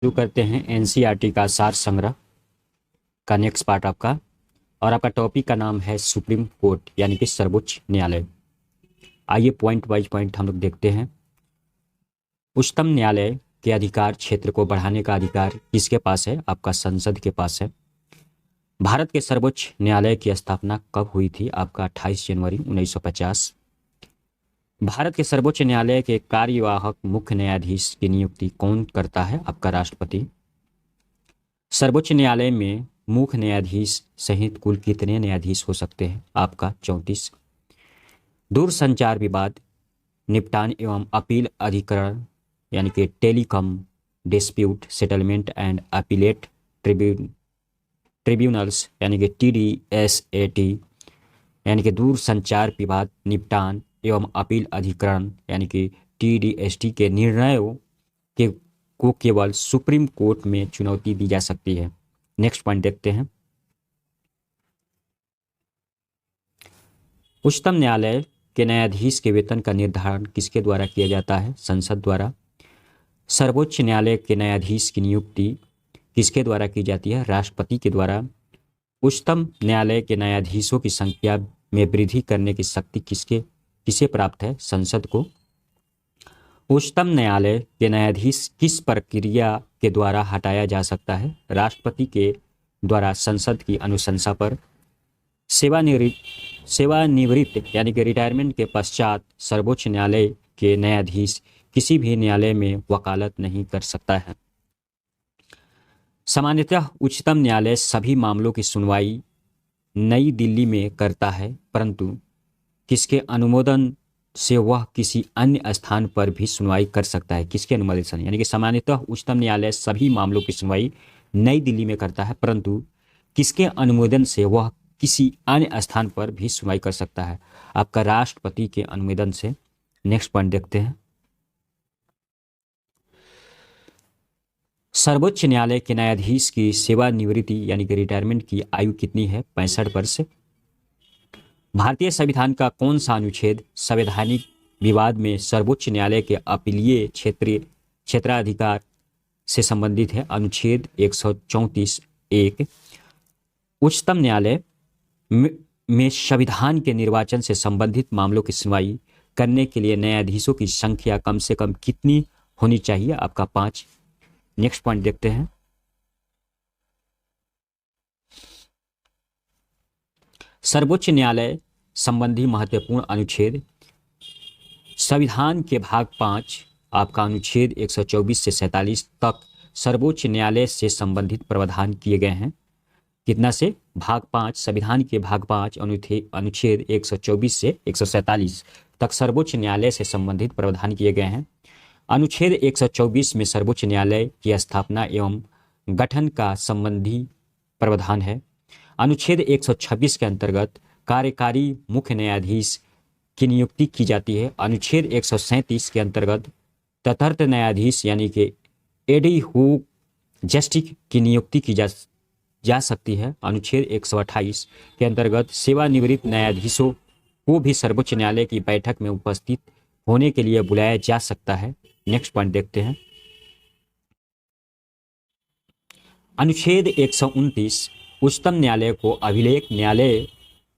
शुरू करते हैं एनसीईआरटी का सार संग्रह का नेक्स्ट पार्ट आपका। और आपका टॉपिक का नाम है सुप्रीम कोर्ट यानी कि सर्वोच्च न्यायालय। आइए पॉइंट वाइज पॉइंट हम लोग देखते हैं। उच्चतम न्यायालय के अधिकार क्षेत्र को बढ़ाने का अधिकार किसके पास है? आपका संसद के पास है। भारत के सर्वोच्च न्यायालय की स्थापना कब हुई थी? आपका 28 जनवरी 1950। भारत के सर्वोच्च न्यायालय के कार्यवाहक मुख्य न्यायाधीश की नियुक्ति कौन करता है? आपका राष्ट्रपति। सर्वोच्च न्यायालय में मुख्य न्यायाधीश सहित कुल कितने न्यायाधीश हो सकते हैं? आपका 34। दूरसंचार विवाद निपटान एवं अपील अधिकरण यानी कि telecom dispute settlement and appellate tribunals यानी कि TDSAT यानी कि दूरसंचार विवाद निपटान एवं अपील अधिकरण यानी कि TDST के निर्णयों के को केवल सुप्रीम कोर्ट में चुनौती दी जा सकती है। नेक्स्ट पॉइंट देखते हैं। उच्चतम न्यायालय के न्यायाधीश के वेतन का निर्धारण किसके द्वारा किया जाता है? संसद द्वारा। सर्वोच्च न्यायालय के न्यायाधीश की नियुक्ति किसके द्वारा की जाती है? राष्ट्रपति के द्वारा। उच्चतम न्यायालय के न्यायाधीशों की संख्या में वृद्धि करने की शक्ति किसे प्राप्त है? संसद को। उच्चतम न्यायालय के न्यायाधीश किस प्रक्रिया के द्वारा हटाया जा सकता है? राष्ट्रपति के द्वारा संसद की अनुशंसा पर। सेवानिवृत्त यानी कि रिटायरमेंट के पश्चात सर्वोच्च न्यायालय के न्यायाधीश किसी भी न्यायालय में वकालत नहीं कर सकता है। सामान्यतः उच्चतम न्यायालय सभी मामलों की सुनवाई नई दिल्ली में करता है, परंतु किसके अनुमोदन से वह किसी अन्य स्थान पर भी सुनवाई कर सकता है? किसके अनुमोदन से? यानी कि सामान्यतः उच्चतम न्यायालय सभी मामलों की सुनवाई नई दिल्ली में करता है, परंतु किसके अनुमोदन से वह किसी अन्य स्थान पर भी सुनवाई कर सकता है? आपका राष्ट्रपति के अनुमोदन से। नेक्स्ट पॉइंट देखते हैं। सर्वोच्च न्यायालय के न्यायाधीश की सेवानिवृत्ति यानी कि रिटायरमेंट की आयु कितनी है? 65 वर्ष। भारतीय संविधान का कौन सा अनुच्छेद संवैधानिक विवाद में सर्वोच्च न्यायालय के अपीलीय क्षेत्राधिकार से संबंधित है? अनुच्छेद 134(1). उच्चतम न्यायालय में संविधान के निर्वाचन से संबंधित मामलों की सुनवाई करने के लिए न्यायाधीशों की संख्या कम से कम कितनी होनी चाहिए? आपका 5। नेक्स्ट पॉइंट देखते हैं। सर्वोच्च न्यायालय संबंधी महत्वपूर्ण अनुच्छेद संविधान के भाग 5 आपका अनुच्छेद 124 से 47 तक सर्वोच्च न्यायालय से संबंधित प्रावधान किए गए हैं। कितना से? भाग 5 संविधान के भाग 5 अनुच्छेद 124 से 147 तक सर्वोच्च न्यायालय से संबंधित प्रावधान किए गए हैं। अनुच्छेद 124 में सर्वोच्च न्यायालय की स्थापना एवं गठन का संबंधी प्रावधान है। अनुच्छेद 126 के अंतर्गत कार्यकारी मुख्य न्यायाधीश की नियुक्ति की जाती है। अनुच्छेद 137 के अंतर्गत तटस्थ न्यायाधीश यानी कि एडहॉक जस्टिस की नियुक्ति की जा सकती है। अनुच्छेद 128 के अंतर्गत सेवानिवृत्त न्यायाधीशों को भी सर्वोच्च न्यायालय की बैठक में उपस्थित होने के लिए बुलाया जा सकता है। नेक्स्ट पॉइंट देखते हैं। अनुच्छेद 129 उच्चतम न्यायालय को अभिलेख न्यायालय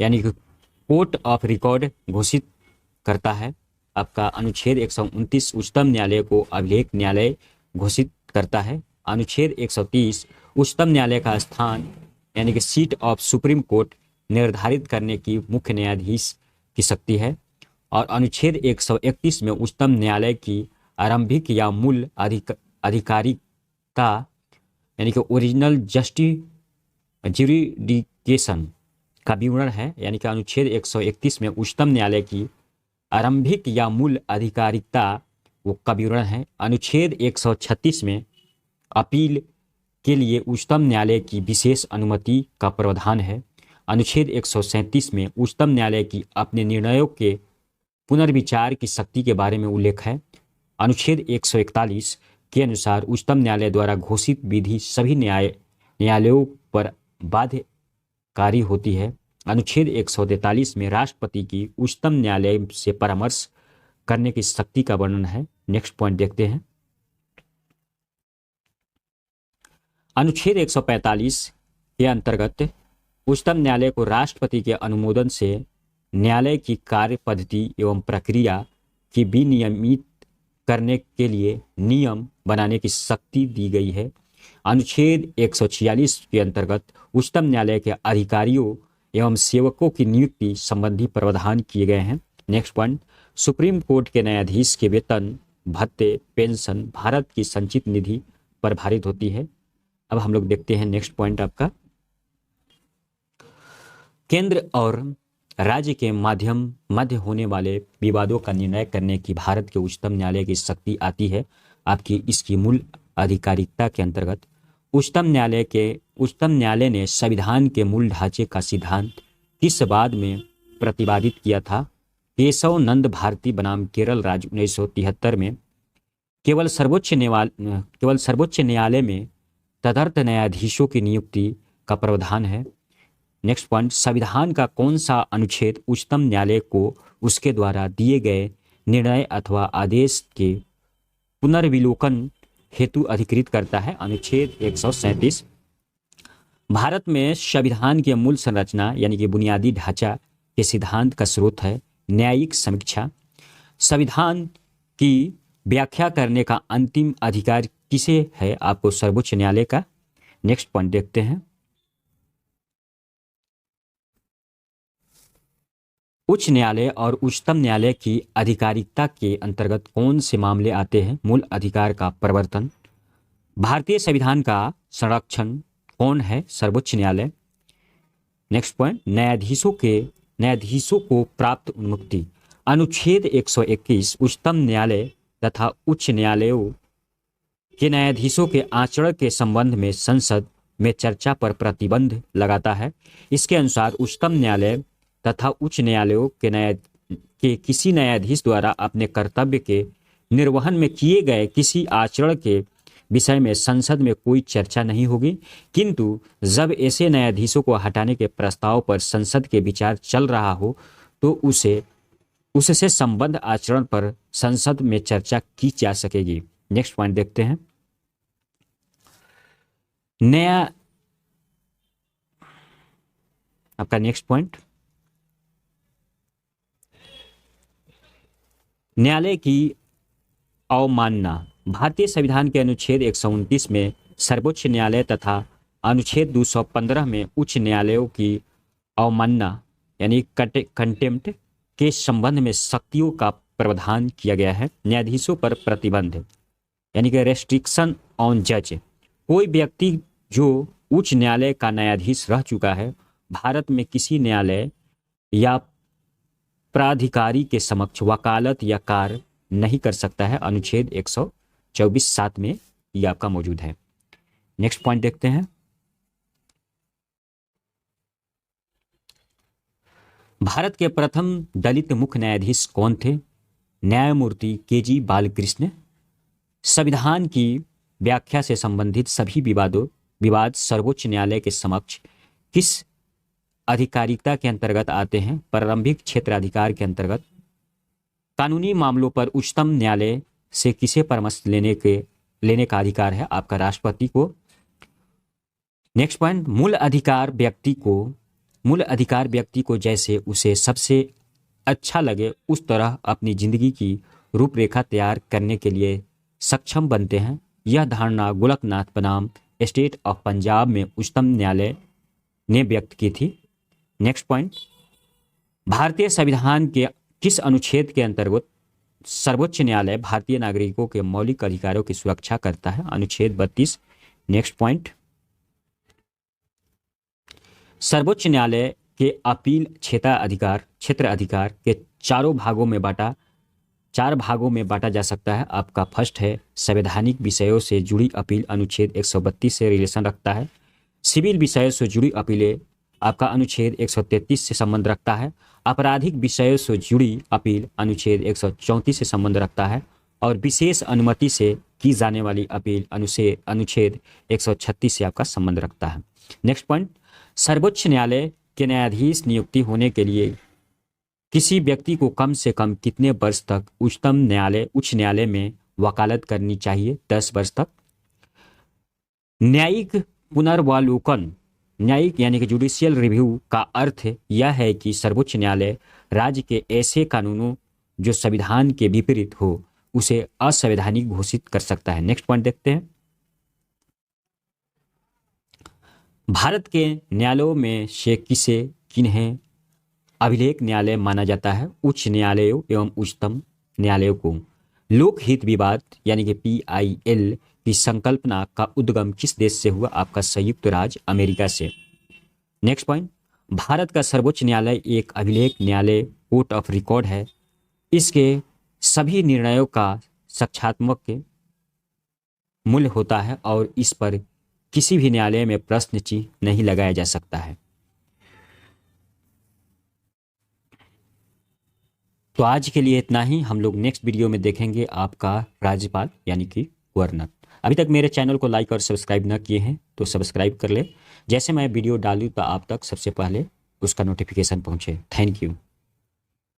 यानी कि कोर्ट ऑफ रिकॉर्ड घोषित करता है। आपका अनुच्छेद 129 उच्चतम न्यायालय को अभिलेख न्यायालय घोषित करता है। अनुच्छेद 130 उच्चतम न्यायालय का स्थान यानी कि सीट ऑफ सुप्रीम कोर्ट निर्धारित करने की मुख्य न्यायाधीश की शक्ति है। और अनुच्छेद 131 में उच्चतम न्यायालय की आरंभिक या मूल आधिकारिकता यानी कि ओरिजिनल ज्यूरिडिक्शन का विवरण है। यानी कि अनुच्छेद 131 में उच्चतम न्यायालय की आरंभिक या मूल आधिकारिकता का विवरण है। अनुच्छेद 136 में अपील के लिए उच्चतम न्यायालय की विशेष अनुमति का प्रावधान है। अनुच्छेद 137 में उच्चतम न्यायालय की अपने निर्णयों के पुनर्विचार की शक्ति के बारे में उल्लेख है। अनुच्छेद 141 के अनुसार उच्चतम न्यायालय द्वारा घोषित विधि सभी न्यायालयों पर बाध्यकारी होती है। अनुच्छेद 143 में राष्ट्रपति की उच्चतम न्यायालय से परामर्श करने की शक्ति का वर्णन है। नेक्स्ट पॉइंट देखते हैं। अनुच्छेद 145 के अंतर्गत उच्चतम न्यायालय को राष्ट्रपति के अनुमोदन से न्यायालय की कार्य पद्धति एवं प्रक्रिया की विनियमित करने के लिए नियम बनाने की शक्ति दी गई है। अनुच्छेद 146 के अंतर्गत उच्चतम न्यायालय के अधिकारियों एवं सेवकों की नियुक्ति संबंधी प्रावधान किए गए हैं। नेक्स्ट पॉइंट, सुप्रीम कोर्ट के न्यायाधीश के वेतन, भत्ते, पेंशन भारत की संचित निधि पर भारित होती है। अब हम लोग देखते हैं नेक्स्ट पॉइंट आपका, केंद्र और राज्य के मध्य होने वाले विवादों का निर्णय करने की भारत के उच्चतम न्यायालय की शक्ति आती है आपकी इसकी मूल आधिकारिकता के अंतर्गत। उच्चतम न्यायालय ने संविधान के मूल ढांचे का सिद्धांत किस बाद में प्रतिपादित किया था? केशव नंद भारती बनाम केरल राज्य 1973 में। केवल सर्वोच्च न्यायालय में तदर्थ न्यायाधीशों की नियुक्ति का प्रावधान है। नेक्स्ट पॉइंट, संविधान का कौन सा अनुच्छेद उच्चतम न्यायालय को उसके द्वारा दिए गए निर्णय अथवा आदेश के पुनर्विलोकन हेतु अधिकृत करता है? अनुच्छेद 137। भारत में संविधान के मूल संरचना यानी कि बुनियादी ढांचा के सिद्धांत का स्रोत है न्यायिक समीक्षा। संविधान की व्याख्या करने का अंतिम अधिकार किसे है? आपको सर्वोच्च न्यायालय का। नेक्स्ट पॉइंट देखते हैं, उच्च न्यायालय और उच्चतम न्यायालय की आधिकारिकता के अंतर्गत कौन से मामले आते हैं? मूल अधिकार का प्रवर्तन। भारतीय संविधान का संरक्षण कौन है? सर्वोच्च न्यायालय। नेक्स्ट पॉइंट, न्यायाधीशों को प्राप्त उन्मुक्ति। अनुच्छेद 121 उच्चतम न्यायालय तथा उच्च न्यायालयों के न्यायाधीशों के आचरण के संबंध में संसद में चर्चा पर प्रतिबंध लगाता है। इसके अनुसार उच्चतम न्यायालय तथा उच्च न्यायालयों के किसी न्यायाधीश द्वारा अपने कर्तव्य के निर्वहन में किए गए किसी आचरण के विषय में संसद में कोई चर्चा नहीं होगी, किंतु जब ऐसे न्यायाधीशों को हटाने के प्रस्ताव पर संसद के विचार चल रहा हो तो उससे संबद्ध आचरण पर संसद में चर्चा की जा सकेगी। नेक्स्ट पॉइंट देखते हैं, आपका नेक्स्ट पॉइंट, न्यायालय की अवमानना। भारतीय संविधान के अनुच्छेद 129 में सर्वोच्च न्यायालय तथा अनुच्छेद 215 में उच्च न्यायालयों की अवमानना यानी कंटेम्प्ट के संबंध में शक्तियों का प्रावधान किया गया है। न्यायाधीशों पर प्रतिबंध यानी कि रेस्ट्रिक्शन ऑन जज। कोई व्यक्ति जो उच्च न्यायालय का न्यायाधीश रह चुका है भारत में किसी न्यायालय या प्राधिकारी के समक्ष वकालत या कार्य नहीं कर सकता है। अनुच्छेद 124(7) में यह आपका मौजूद है। नेक्स्ट पॉइंट देखते हैं, भारत के प्रथम दलित मुख्य न्यायाधीश कौन थे? न्यायमूर्ति के.जी. बालकृष्ण। संविधान की व्याख्या से संबंधित सभी विवाद सर्वोच्च न्यायालय के समक्ष किस अधिकारिकता के अंतर्गत आते हैं? प्रारंभिक क्षेत्र अधिकार के अंतर्गत। कानूनी मामलों पर उच्चतम न्यायालय से किसे परामर्श लेने का अधिकार है? आपका राष्ट्रपति को। नेक्स्ट पॉइंट, मूल अधिकार व्यक्ति को जैसे उसे सबसे अच्छा लगे उस तरह अपनी जिंदगी की रूपरेखा तैयार करने के लिए सक्षम बनते हैं। यह धारणा गोलकनाथ बनाम स्टेट ऑफ पंजाब में उच्चतम न्यायालय ने व्यक्त की थी। नेक्स्ट पॉइंट, भारतीय संविधान के किस अनुच्छेद के अंतर्गत सर्वोच्च न्यायालय भारतीय नागरिकों के मौलिक अधिकारों की सुरक्षा करता है? अनुच्छेद 32। नेक्स्ट पॉइंट, सर्वोच्च न्यायालय के अपील क्षेत्र अधिकार के चार भागों में बांटा जा सकता है। आपका फर्स्ट है संवैधानिक विषयों से जुड़ी अपील, अनुच्छेद 132 से रिलेशन रखता है। सिविल विषयों से जुड़ी अपीलें आपका अनुच्छेद 133 से संबंध रखता है। आपराधिक विषयों से जुड़ी अपील अनुच्छेद 134 से संबंध रखता है और विशेष अनुमति से की जाने वाली अपील अनुच्छेद 136 से आपका संबंध रखता है। नेक्स्ट पॉइंट, सर्वोच्च न्यायालय के न्यायाधीश नियुक्ति होने के लिए किसी व्यक्ति को कम से कम कितने वर्ष तक उच्च न्यायालय में वकालत करनी चाहिए? 10 वर्ष तक। न्यायिक पुनर्वालोकन, न्यायिक यानी कि जुडिशियल रिव्यू का अर्थ यह है कि सर्वोच्च न्यायालय राज्य के ऐसे कानूनों जो संविधान के विपरीत हो उसे असंवैधानिक घोषित कर सकता है। नेक्स्ट पॉइंट देखते हैं। भारत के न्यायालयों में से किन्हें अभिलेख न्यायालय माना जाता है? उच्च न्यायालयों एवं उच्चतम न्यायालयों को। लोकहित विवाद यानी कि PIL की संकल्पना का उद्गम किस देश से हुआ? आपका संयुक्त राज्य अमेरिका से। नेक्स्ट पॉइंट, भारत का सर्वोच्च न्यायालय एक अभिलेख न्यायालय कोर्ट ऑफ रिकॉर्ड है। इसके सभी निर्णयों का साक्ष्यात्मक मूल्य होता है और इस पर किसी भी न्यायालय में प्रश्न चिन्ह नहीं लगाया जा सकता है। तो आज के लिए इतना ही। हम लोग नेक्स्ट वीडियो में देखेंगे आपका राज्यपाल यानी कि गवर्नर। अभी तक मेरे चैनल को लाइक और सब्सक्राइब ना किए हैं तो सब्सक्राइब कर ले, जैसे मैं वीडियो डालूँ तो आप तक सबसे पहले उसका नोटिफिकेशन पहुंचे। Thank you.